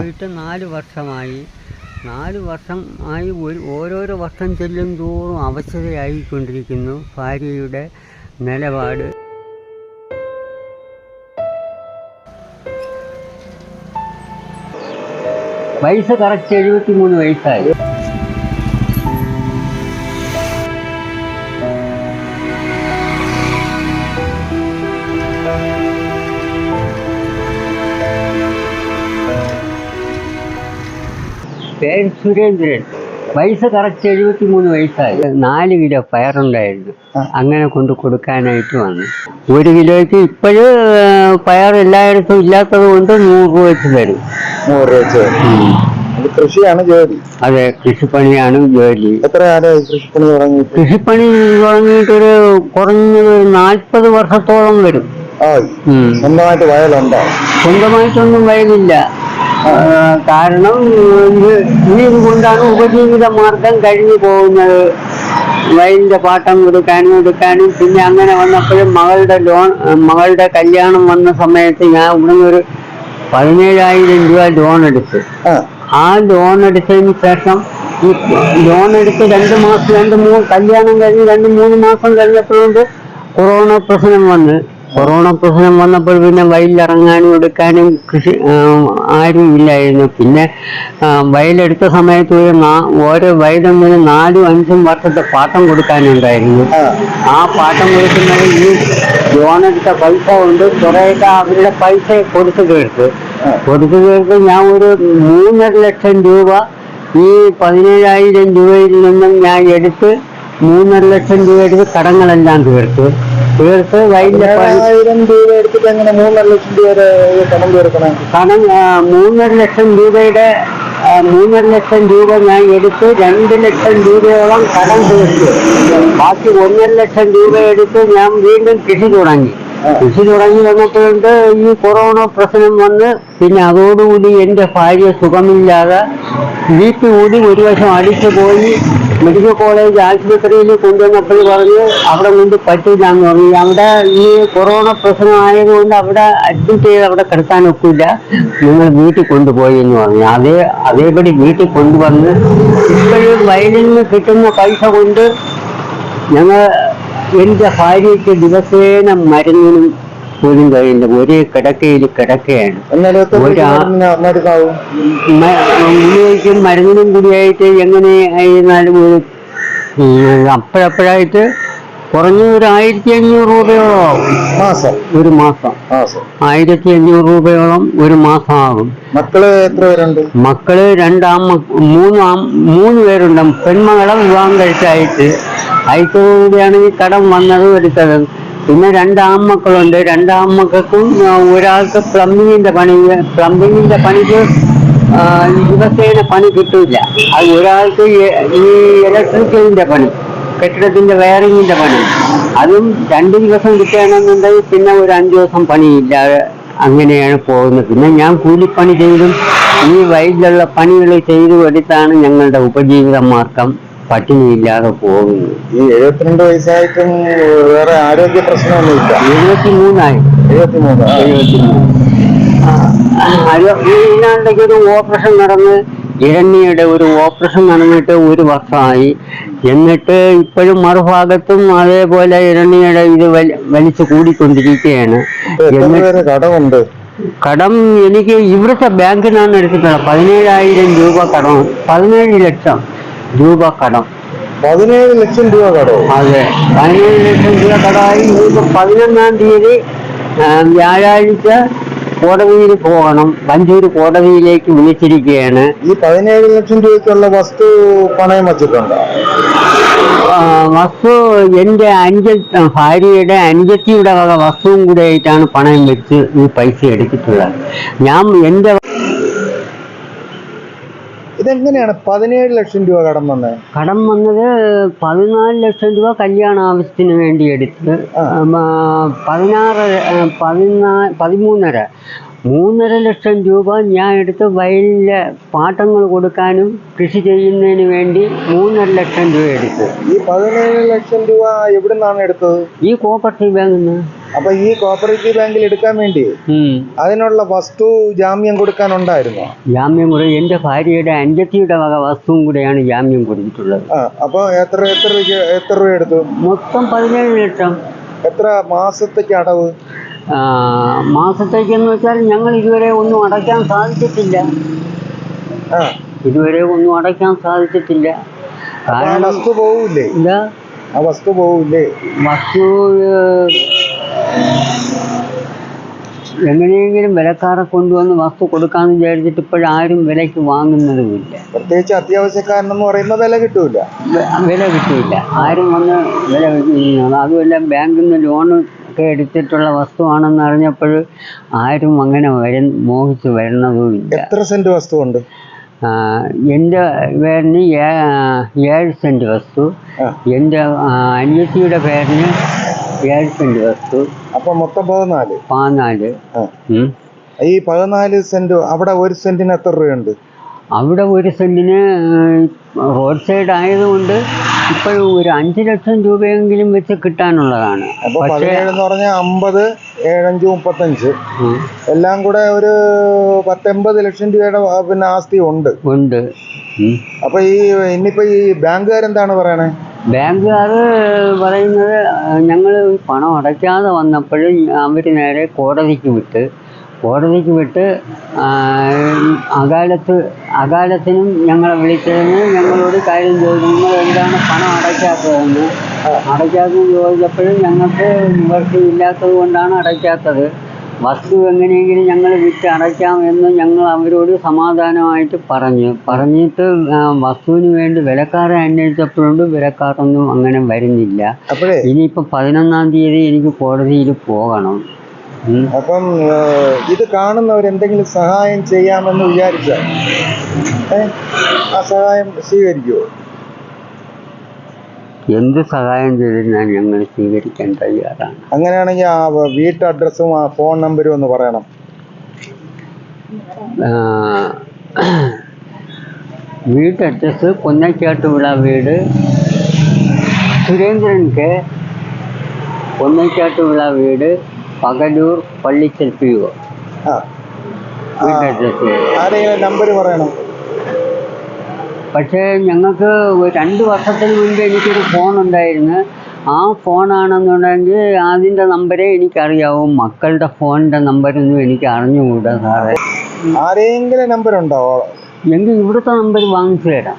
പോയിട്ട് 4 വർഷമായി. 4 വർഷമായി ഓരോരോ വർഷം ചെല്ലും തോറും അവശതയായിക്കൊണ്ടിരിക്കുന്നു ഭാര്യയുടെ നിലപാട്. വയസ്സ് കറക്റ്റ് 73 വയസ്സായി. പേര് സുരേന്ദ്രൻ. വയസ്സ് കറക്റ്റ് 73 വയസ്സായി. 4 കിലോ പയറുണ്ടായിരുന്നു, അങ്ങനെ കൊണ്ട് കൊടുക്കാനായിട്ട് വന്നു. 1 കിലോയ്ക്ക് ഇപ്പോഴും പയർ എല്ലായിടത്തും ഇല്ലാത്തത് കൊണ്ട് 100 രൂപ വെച്ച് തരും. 100 രൂപ വെച്ച്. കൃഷിയാണ് ജോലി? അതെ, കൃഷിപ്പണിയാണ് ജോലി. എത്ര കാലമായി കൃഷിപ്പണി തുടങ്ങി? കൃഷിപ്പണി തുടങ്ങിയിട്ടൊരു കുറഞ്ഞത് 40 വർഷത്തോളം വരും. സ്വന്തമായിട്ട് വയലുണ്ടോ? സ്വന്തമായിട്ടൊന്നും വയലില്ല. കാരണം ഇത് കൊണ്ടാണ് ഉപജീവിത മാർഗം കഴിഞ്ഞു പോകുന്നത്. വയലിന്റെ പാട്ടം എടുക്കാനും പിന്നെ അങ്ങനെ വന്നപ്പോഴും മകളുടെ കല്യാണം വന്ന സമയത്ത് ഞാൻ ഇവിടുന്ന് ഒരു 17,000 രൂപ ലോൺ എടുത്ത്. ആ ലോൺ എടുത്തതിന് ശേഷം ഈ ലോൺ എടുത്ത് 2 മാസം കല്യാണം കഴിഞ്ഞ് 2-3 മാസം കഴിഞ്ഞപ്പോഴുണ്ട് കൊറോണ പ്രശ്നം വന്നപ്പോൾ പിന്നെ വയലിലിറങ്ങാനും എടുക്കാനും ആരും ഇല്ലായിരുന്നു. പിന്നെ വയലെടുത്ത സമയത്ത് ഓരോ വയലൊന്നിന് 4-5 വർഷത്തെ പാട്ടം കൊടുക്കാനുണ്ടായിരുന്നു. ആ പാട്ടം കൊടുക്കുന്നത് ഈ ലോണെടുത്ത പൈസ കൊണ്ട് കുറേയൊക്കെ അവരുടെ പൈസ കൊടുത്തു തീർത്ത് ഞാൻ ഒരു 3.5 ലക്ഷം രൂപ ഈ 17,000 രൂപയിൽ നിന്നും ഞാൻ എടുത്ത് 3.5 ലക്ഷം രൂപ എടുത്ത് കടങ്ങളെല്ലാം തീർത്ത് വയലിലെ 1,000 രൂപ എടുത്തിട്ട് എങ്ങനെ 3.5 ലക്ഷം രൂപ കടം തീർക്കണം? കടം 3.5 ലക്ഷം രൂപയുടെ 3.5 ലക്ഷം രൂപ ഞാൻ എടുത്ത് 2 ലക്ഷം രൂപയോളം കടം തീർത്തു. ബാക്കി 1.5 ലക്ഷം രൂപ എടുത്ത് ഞാൻ വീണ്ടും കൃഷി തുടങ്ങി വന്നപ്പോഴുണ്ട് ഈ കൊറോണ പ്രശ്നം വന്ന്. പിന്നെ അതോടുകൂടി എൻ്റെ ഭാര്യ സുഖമില്ലാതെ വീട്ടിൽ കൂടി ഒരു വശം അടിച്ചു പോയി. മെഡിക്കൽ കോളേജ് ആശുപത്രിയിൽ കൊണ്ടുവന്നപ്പോൾ പറഞ്ഞ് അവിടെ കൊണ്ട് പറ്റില്ല എന്ന് പറഞ്ഞു. അവിടെ ഈ കൊറോണ പ്രശ്നം ആയതുകൊണ്ട് അവിടെ അഡ്മിറ്റ് ചെയ്ത് അവിടെ കിടക്കാൻ ഒക്കില്ല, നിങ്ങൾ വീട്ടിൽ കൊണ്ടുപോയി എന്ന് പറഞ്ഞു. അതേപടി വീട്ടിൽ കൊണ്ടുവന്ന് ഇപ്പോഴും വയലിൽ നിന്ന് കിട്ടുന്ന പൈസ കൊണ്ട് എൻ്റെ ഭാര്യയ്ക്ക് ദിവസേന മരുന്നിനും പോലും കഴിയില്ല. ഒരേ കിടക്കയിൽ കിടക്കുകയാണ്. ഉപയോഗിക്കും മരുന്നിനും കൂടിയായിട്ട് എങ്ങനെ ആയിരുന്നാലും അപ്പോഴപ്പോഴായിട്ട് കുറഞ്ഞ ഒരു 1,500 രൂപയോളം ഒരു മാസം. 1,500 രൂപയോളം ഒരു മാസം ആകും. മക്കള് എത്ര പേരുണ്ട്? മക്കള് 3 പേരുണ്ട്. പെൺമകളെ വിവാഹം കഴിച്ചായിട്ട് അയച്ചതോടുകൂടിയാണ് ഈ കടം വന്നതും എടുത്തതും. പിന്നെ 2 ആൺമക്കളുണ്ട്. 2 ആൺമക്കൾക്കും ഒരാൾക്ക് പ്ലംബിങ്ങിന്റെ പണിക്ക് ദിവസേന പണി കിട്ടില്ല. അത് ഒരാൾക്ക് ഈ ഇലക്ട്രിക്കലിന്റെ പണി, കെട്ടിടത്തിന്റെ വയറിങ്ങിന്റെ പണി, അതും 2 ദിവസം കിട്ടുകയാണെന്നുണ്ടെങ്കിൽ പിന്നെ ഒരു 5 ദിവസം പണിയില്ലാതെ അങ്ങനെയാണ് പോകുന്നത്. പിന്നെ ഞാൻ കൂലിപ്പണി ചെയ്തും ഈ വയലിലുള്ള പണികൾ ചെയ്തു എടുത്താണ് ഞങ്ങളുടെ ഉപജീവിത മാർഗം പട്ടിണിയില്ലാതെ പോകുന്നു. ഈ 72 വയസ്സായിട്ടും വേറെ ആരോഗ്യ പ്രശ്നമൊന്നുമില്ല? 73 ഇതിനാണ്ടൊക്കെ ഒരു ഓപ്പറേഷൻ നടന്ന് ഇരണ്യയുടെ ഒരു ഓപ്പറേഷൻ നടന്നിട്ട് 1 വർഷമായി. എന്നിട്ട് ഇപ്പോഴും മറുഭാഗത്തും അതേപോലെ ഇരണ്യയുടെ ഇത് വലിച്ചു കൂടിക്കൊണ്ടിരിക്കുകയാണ്. കടം എനിക്ക് ഇവിടുത്തെ ബാങ്കിനാണ് എടുത്തിട്ടുള്ളത്. 17,000 രൂപ കടം, 17 ലക്ഷം രൂപ കടം. 17 ലക്ഷം രൂപ കടം? അതെ, 17 ലക്ഷം രൂപ കടമായി. 11-ാം തീയതി വ്യാഴാഴ്ച കോടതിയിൽ പോകണം. വഞ്ചൂർ കോടതിയിലേക്ക് വിളിച്ചിരിക്കുകയാണ്. ഈ 17 ലക്ഷം രൂപയ്ക്കുള്ള വസ്തു പണയം വച്ചിട്ടുണ്ടോ? വസ്തു എൻ്റെ ഭാര്യയുടെ അനുജത്തിയുടെ വക വസ്തുവും കൂടെ ആയിട്ടാണ് പണയം വെച്ച് ഈ പൈസ എടുത്തിട്ടുള്ളത്. ഇതെങ്ങനെയാണ് 17 ലക്ഷം രൂപ കടം വന്നത്? കടം വന്നത് 14 ലക്ഷം രൂപ കല്യാണ ആവശ്യത്തിന് വേണ്ടി എടുത്ത് 3.5 ലക്ഷം രൂപ ഞാൻ എടുത്ത് വയലിലെ പാട്ടങ്ങൾ കൊടുക്കാനും കൃഷി ചെയ്യുന്നതിന് വേണ്ടി 3.5 ലക്ഷം രൂപ എടുത്ത്. ഈ 17 ലക്ഷം രൂപ എവിടെ നിന്നാണ് എടുത്തത്? ഈ കോപ്പറേറ്റീവ് ബാങ്കിൽ നിന്ന്. അപ്പൊ ഈ കോപ്പറേറ്റീവ് ബാങ്കിൽ എടുക്കാൻ വേണ്ടി അതിനുള്ള വസ്തു ജാമ്യം കൊടുക്കാനുണ്ടായിരുന്നോ? ജാമ്യം കൂടെ എൻ്റെ ഭാര്യയുടെ അഞ്ചത്തിയുടെ വക വസ്തുവും കൂടെയാണ് ജാമ്യം കൊടുത്തിട്ടുള്ളത്. അപ്പൊ എത്ര രൂപ എടുത്തു? മൊത്തം 17 ലക്ഷം. എത്ര മാസത്തേക്ക് അടവ്? മാസത്തേക്കെന്ന് വെച്ചാൽ ഞങ്ങൾ ഇതുവരെ ഒന്നും അടയ്ക്കാൻ സാധിച്ചിട്ടില്ല. കാരണം വസ്തു പോവില്ലേ? എന്താ ആ വസ്തു പോവില്ലേ? വസ്തു എങ്ങനെയെങ്കിലും വിലക്കാരെ കൊണ്ടുവന്ന് വസ്തു കൊടുക്കാമെന്ന് വിചാരിച്ചിട്ട് ഇപ്പോഴാരും വിലയ്ക്ക് വാങ്ങുന്നതുമില്ല. പ്രത്യേകിച്ച് അത്യാവശ്യക്കാരനെന്ന് പറയുമ്പോൾ വില കിട്ടൂല. ആരും വന്ന് വില വെക്കുന്നത്. അതുമല്ല ബാങ്കിൽ നിന്ന് ലോൺ ഒക്കെ എടുത്തിട്ടുള്ള വസ്തുവാണെന്ന് അറിഞ്ഞപ്പോൾ ആരും അങ്ങനെ മോഹിച്ച് വരുന്നതുമില്ല. എത്ര സെന്റ് വസ്തു ഉണ്ട്? എൻ്റെ പേരിന് 7 സെന്റ് വസ്തു, എൻ്റെ അനിയത്തിയുടെ പേരിന് 7 സെന്റ് വസ്തു. അപ്പൊ മൊത്തം 14. ഈ 14 സെന്റ് അവിടെ 1 സെന്റിന് എത്ര രൂപയുണ്ട്? അവിടെ 1 സെന്റിന് റോഡ് സൈഡ് ആയതുകൊണ്ട് ഇപ്പോഴും ഒരു 5 ലക്ഷം രൂപയെങ്കിലും വെച്ച് കിട്ടാനുള്ളതാണ്. അപ്പൊ 17 എന്ന് പറഞ്ഞാൽ 50, 7, 5, 35 എല്ലാം കൂടെ ഒരു 10-80 ലക്ഷം രൂപയുടെ പിന്നെ ആസ്തി ഉണ്ട്. അപ്പൊ ഇനിയിപ്പോ ഈ ബാങ്കുകാരെന്താണ് പറയണേ? ബാങ്കുകാർ പറയുന്നത് ഞങ്ങൾ പണം അടയ്ക്കാതെ വന്നപ്പോഴും അവർ നേരെ കോടതിക്ക് വിട്ട് അകാലത്തിനും ഞങ്ങളെ വിളിച്ചതെന്ന് ഞങ്ങളോട് കാര്യം ചോദിച്ചു. നിങ്ങൾ എന്താണ് പണം അടയ്ക്കാത്തതെന്ന് ചോദിച്ചപ്പോഴും ഞങ്ങൾക്ക് നിവൃത്തിയില്ലാത്തത് കൊണ്ടാണ് അടയ്ക്കാത്തത്. വസ്തു എങ്ങനെയെങ്കിലും ഞങ്ങൾ വിറ്റ് അടയ്ക്കാമെന്ന് ഞങ്ങൾ അവരോട് സമാധാനമായിട്ട് പറഞ്ഞിട്ട് വസ്തുവിന് വേണ്ടി വിലക്കാരെ അന്വേഷിച്ചപ്പോഴുണ്ട് വിലക്കാരൊന്നും അങ്ങനെ വരുന്നില്ല. ഇനിയിപ്പോൾ 11-ാം തീയതി എനിക്ക് കോടതിയിൽ പോകണം. അപ്പം ഇത് കാണുന്നവരെന്തെങ്കിലും സഹായം ചെയ്യാമെന്ന് വിചാരിച്ചാൽ ആ സഹായം സ്വീകരിക്കുമോ? എന്ത് സഹായം ചെയ്തിരുന്നാൽ ഞങ്ങൾ സ്വീകരിക്കാൻ തയ്യാറാണ്. അങ്ങനെയാണെങ്കിൽ ആ വീട്ട് അഡ്രസ്സും ആ ഫോൺ നമ്പരും ഒന്ന് പറയണം. വീട്ട് അഡ്രസ്സ് പൊന്നക്കാട്ടുവിള വീട്, സുരേന്ദ്രൻ കെ, പൊന്നക്കാട്ടുവിള വീട്, പകലൂർ, പള്ളിച്ചെൽപ്പിയോ. വീട്ട് അഡ്രസ്സ് ആരെങ്കിലും നമ്പർ പറയണം. പക്ഷേ ഞങ്ങൾക്ക് 2 വർഷത്തിന് മുൻപ് എനിക്കൊരു ഫോൺ ഉണ്ടായിരുന്നു. ആ ഫോണാണെന്നുണ്ടെങ്കിൽ അതിൻ്റെ നമ്പരേ എനിക്കറിയാവും. മക്കളുടെ ഫോണിൻ്റെ നമ്പരൊന്നും എനിക്ക് അറിഞ്ഞുകൂടാ സാറേ. ആരെങ്കിലും നമ്പർ ഉണ്ടോ? എങ്കിൽ ഇവിടുത്തെ നമ്പർ വാങ്ങിച്ചു തരാം,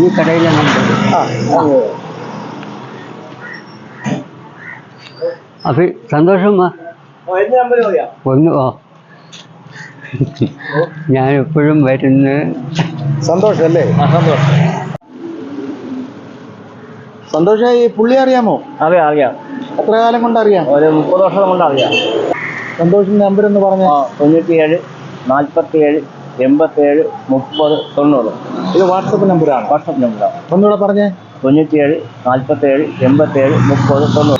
ഈ കടയിലെ നമ്പർ. അപ്പം സന്തോഷം ഞാൻ എപ്പോഴും വരുന്ന സന്തോഷല്ലേ? സന്തോഷം. ഈ പുള്ളി അറിയാമോ? അറിയാം. എത്ര കാലം കൊണ്ട് അറിയാം? ഒരു 30 വർഷം കൊണ്ട് അറിയാം. സന്തോഷിന്റെ നമ്പർ എന്ന് പറഞ്ഞ 97 47 87 30 90. ഇത് വാട്സപ്പ് നമ്പറാണ്. ഒന്നുകൂടെ പറഞ്ഞേ. 97 47 87 30 90.